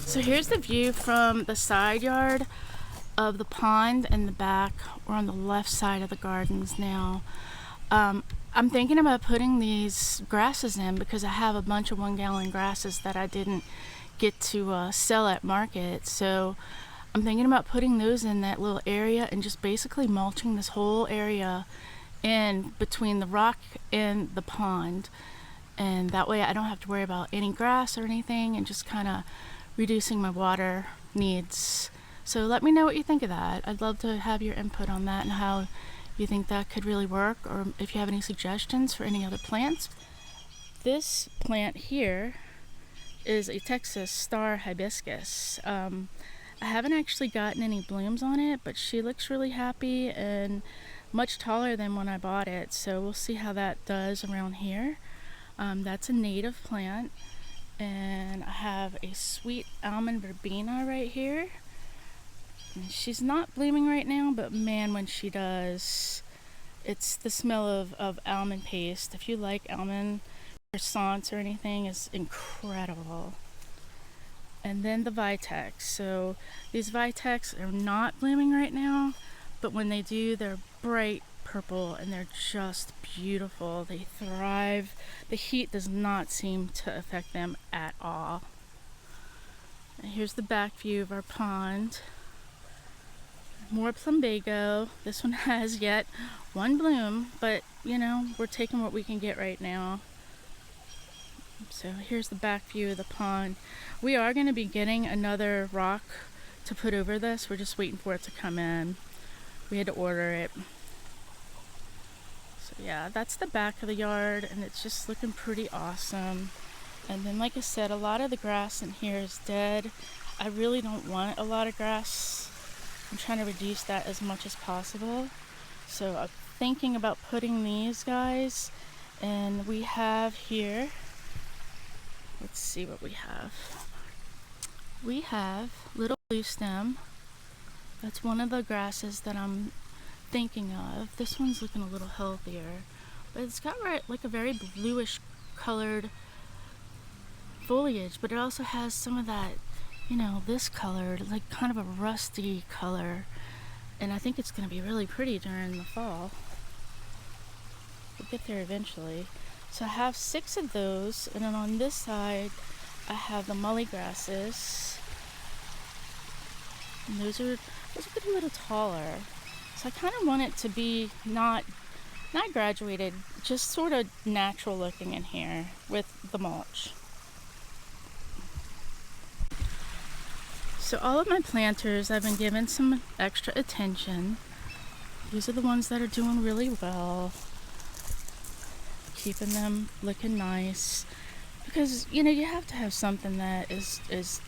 So here's the view from the side yard of the pond and the back. We're on the left side of the gardens now. I'm thinking about putting these grasses in because I have a bunch of 1-gallon grasses that I didn't get to sell at market. So I'm thinking about putting those in that little area and just basically mulching this whole area in between the rock and the pond. And that way I don't have to worry about any grass or anything, and just kind of reducing my water needs. So let me know what you think of that. I'd love to have your input on that and how you think that could really work, or if you have any suggestions for any other plants. This plant here is a Texas star hibiscus. I haven't actually gotten any blooms on it, but she looks really happy and much taller than when I bought it. So we'll see how that does around here. That's a native plant. And I have a sweet almond verbena right here. And she's not blooming right now, but man, when she does, it's the smell of almond paste. If you like almond croissants or anything, it's incredible. And then the vitex. So these vitex are not blooming right now, but when they do, they're bright purple and they're just beautiful. They thrive. The heat does not seem to affect them at all. And here's the back view of our pond. More plumbago. This one has yet one bloom, but you know, we're taking what we can get right now. So here's the back view of the pond. We are going to be getting another rock to put over this. We're just waiting for it to come in. We had to order it. So yeah, that's the back of the yard, and it's just looking pretty awesome. And then, like I said, a lot of the grass in here is dead. I really don't want a lot of grass. I'm trying to reduce that as much as possible. So I'm thinking about putting these guys, and we have here, let's see what we have. We have little blue stem. That's one of the grasses that I'm thinking of. This one's looking a little healthier, but it's got like a very bluish colored foliage, but it also has some of that, you know, this color, like kind of a rusty color, and I think it's going to be really pretty during the fall. We'll get there eventually. So I have 6 of those, and then on this side I have the mully grasses, and those are getting a little taller. So I kind of want it to be not graduated, just sort of natural looking in here with the mulch. So all of my planters, I've been given some extra attention. These are the ones that are doing really well, keeping them looking nice, because you know, you have to have something that is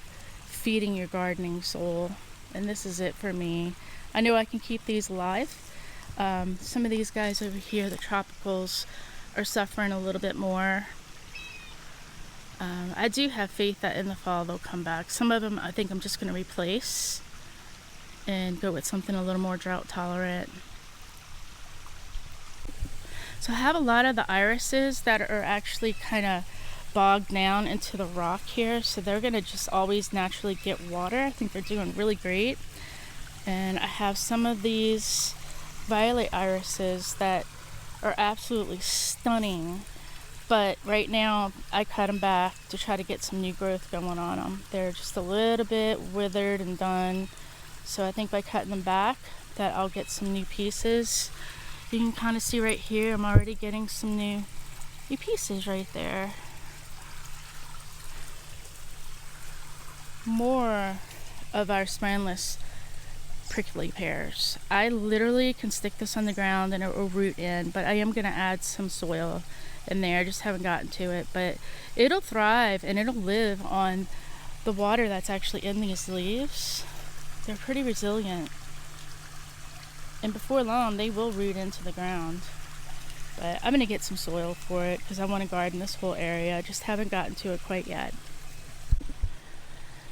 feeding your gardening soul, and this is it for me. I know I can keep these alive. Some of these guys over here, the tropicals, are suffering a little bit more. I do have faith that in the fall they'll come back. Some of them I think I'm just going to replace and go with something a little more drought tolerant. So I have a lot of the irises that are actually kind of bogged down into the rock here, so they're going to just always naturally get water. I think they're doing really great. And I have some of these violet irises that are absolutely stunning, but right now I cut them back to try to get some new growth going on them. They're just a little bit withered and done, so I think by cutting them back that I'll get some new pieces. You can kind of see right here I'm already getting some new pieces right there. More of our spineless prickly pears. I literally can stick this on the ground and it will root in, but I am going to add some soil in there. I just haven't gotten to it, but it'll thrive and it'll live on the water that's actually in these leaves. They're pretty resilient, and before long they will root into the ground. But I'm going to get some soil for it because I want to garden this whole area. I just haven't gotten to it quite yet.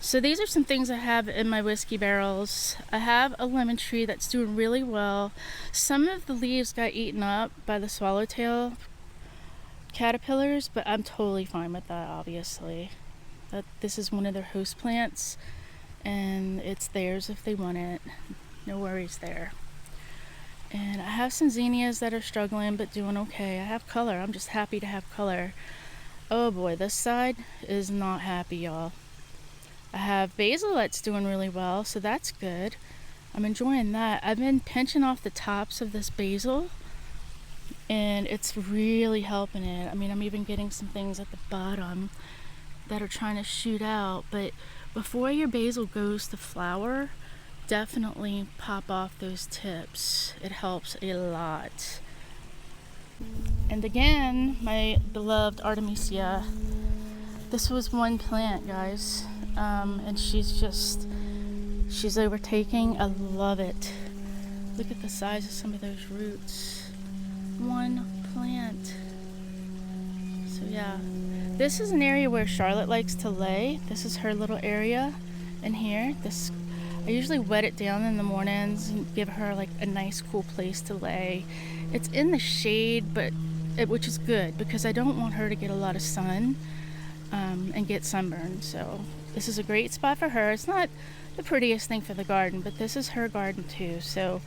So these are some things I have in my whiskey barrels. I have a lemon tree that's doing really well. Some of the leaves got eaten up by the swallowtail caterpillars, but I'm totally fine with that, obviously. This is one of their host plants, and it's theirs if they want it. No worries there. And I have some zinnias that are struggling but doing okay. I have color. I'm just happy to have color. Oh boy, this side is not happy, y'all. I have basil that's doing really well, so that's good. I'm enjoying that. I've been pinching off the tops of this basil, and it's really helping it. I mean, I'm even getting some things at the bottom that are trying to shoot out. But before your basil goes to flower, definitely pop off those tips. It helps a lot. And again, my beloved Artemisia. This was one plant, guys, and she's overtaking. I love it. Look at the size of some of those roots. One plant. So yeah, this is an area where Charlotte likes to lay. This is her little area in here. I usually wet it down in the mornings and give her like a nice cool place to lay. It's in the shade, which is good because I don't want her to get a lot of sun and get sunburned. So this is a great spot for her. It's not the prettiest thing for the garden, but this is her garden too. So,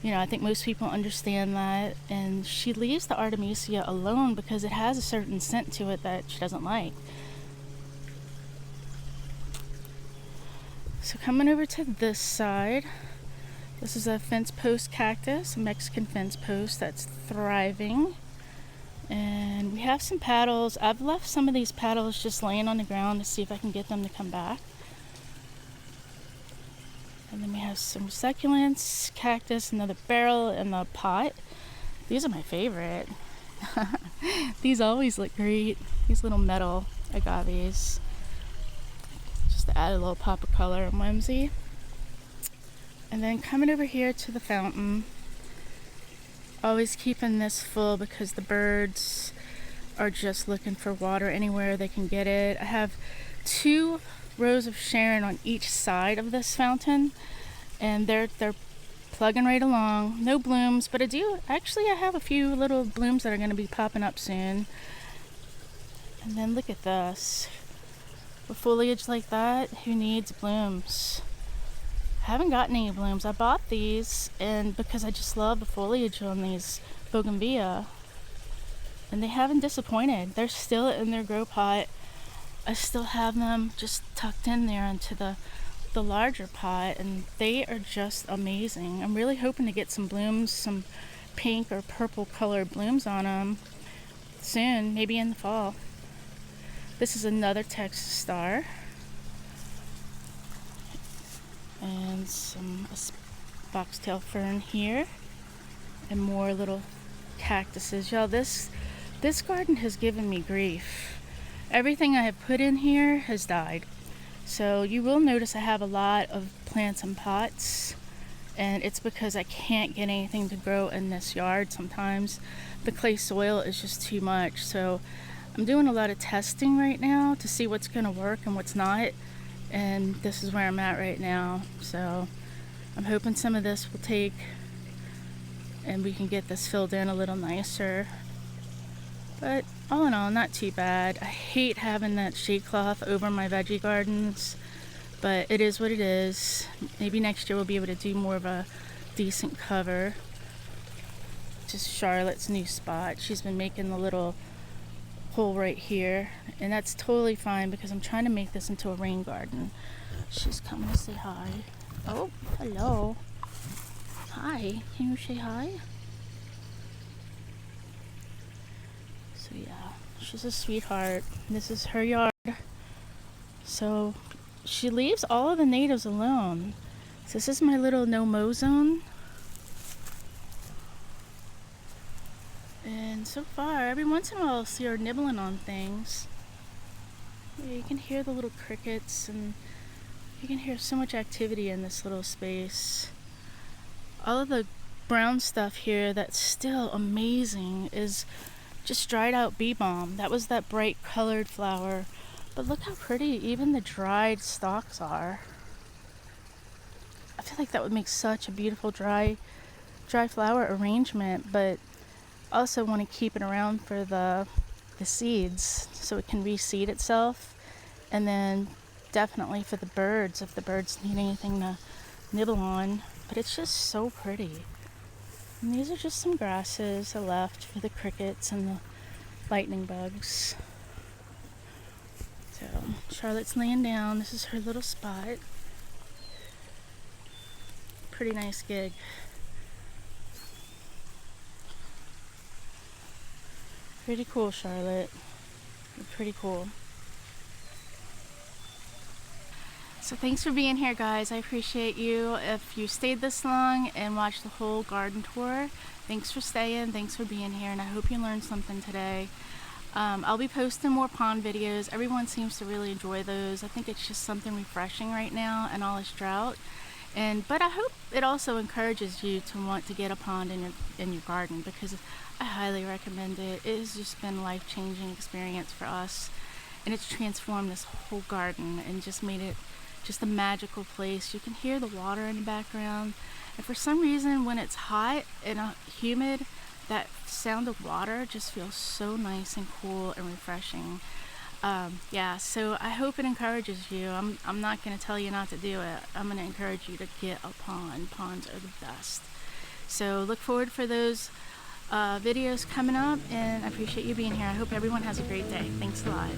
you know, I think most people understand that. And she leaves the Artemisia alone because it has a certain scent to it that she doesn't like. So coming over to this side, this is a fence post cactus, a Mexican fence post that's thriving. And we have some petals. I've left some of these petals just laying on the ground to see if I can get them to come back. And then we have some succulents, cactus, another barrel, and the pot. These are my favorite. These always look great. These little metal agaves. Just to add a little pop of color and whimsy. And then coming over here to the fountain. Always keeping this full because the birds are just looking for water anywhere they can get it. I have 2 rows of Sharon on each side of this fountain, and they're plugging right along. No blooms, but I have a few little blooms that are going to be popping up soon. And then look at this. With foliage like that, who needs blooms? Haven't gotten any blooms. I bought these and because I just love the foliage on these bougainvillea, and they haven't disappointed. They're still in their grow pot. I still have them just tucked in there into the larger pot, and they are just amazing. I'm really hoping to get some blooms, some pink or purple colored blooms on them soon, maybe in the fall. This is another Texas star. And some boxtail fern here, and more little cactuses. Y'all, this garden has given me grief. Everything I have put in here has died. So you will notice I have a lot of plants in pots, and it's because I can't get anything to grow in this yard. Sometimes the clay soil is just too much. So I'm doing a lot of testing right now to see what's going to work and what's not. And this is where I'm at right now. So I'm hoping some of this will take and we can get this filled in a little nicer. But all in all, not too bad. I hate having that shade cloth over my veggie gardens, but it is what it is. Maybe next year we'll be able to do more of a decent cover. Just Charlotte's new spot. She's been making the little hole right here, and that's totally fine because I'm trying to make this into a rain garden. She's coming to say hi. Oh, hello. Hi, can you say hi? So yeah, she's a sweetheart. This is her yard. So she leaves all of the natives alone. So this is my little no-mow zone. And so far, every once in a while I'll see her nibbling on things. Yeah, you can hear the little crickets, and you can hear so much activity in this little space. All of the brown stuff here that's still amazing is just dried out bee balm. That was that bright colored flower. But look how pretty even the dried stalks are. I feel like that would make such a beautiful dry flower arrangement, but also want to keep it around for the the seeds so it can reseed itself. And then definitely for the birds, if the birds need anything to nibble on. But it's just so pretty. And these are just some grasses I left for the crickets and the lightning bugs. So Charlotte's laying down. This is her little spot. Pretty nice gig. Pretty cool, Charlotte. You're pretty cool. So thanks for being here, guys. I appreciate you. If you stayed this long and watched the whole garden tour, thanks for staying. Thanks for being here, and I hope you learned something today. I'll be posting more pond videos. Everyone seems to really enjoy those. I think it's just something refreshing right now in all this drought. But I hope it also encourages you to want to get a pond in your garden, because I highly recommend it. It has just been a life-changing experience for us, and it's transformed this whole garden and just made it just a magical place. You can hear the water in the background, and for some reason when it's hot and humid, that sound of water just feels so nice and cool and refreshing. Yeah, so I hope it encourages you. I'm not going to tell you not to do it. I'm going to encourage you to get a pond. Ponds are the best. So look forward for those videos coming up, and I appreciate you being here. I hope everyone has a great day. Thanks a lot.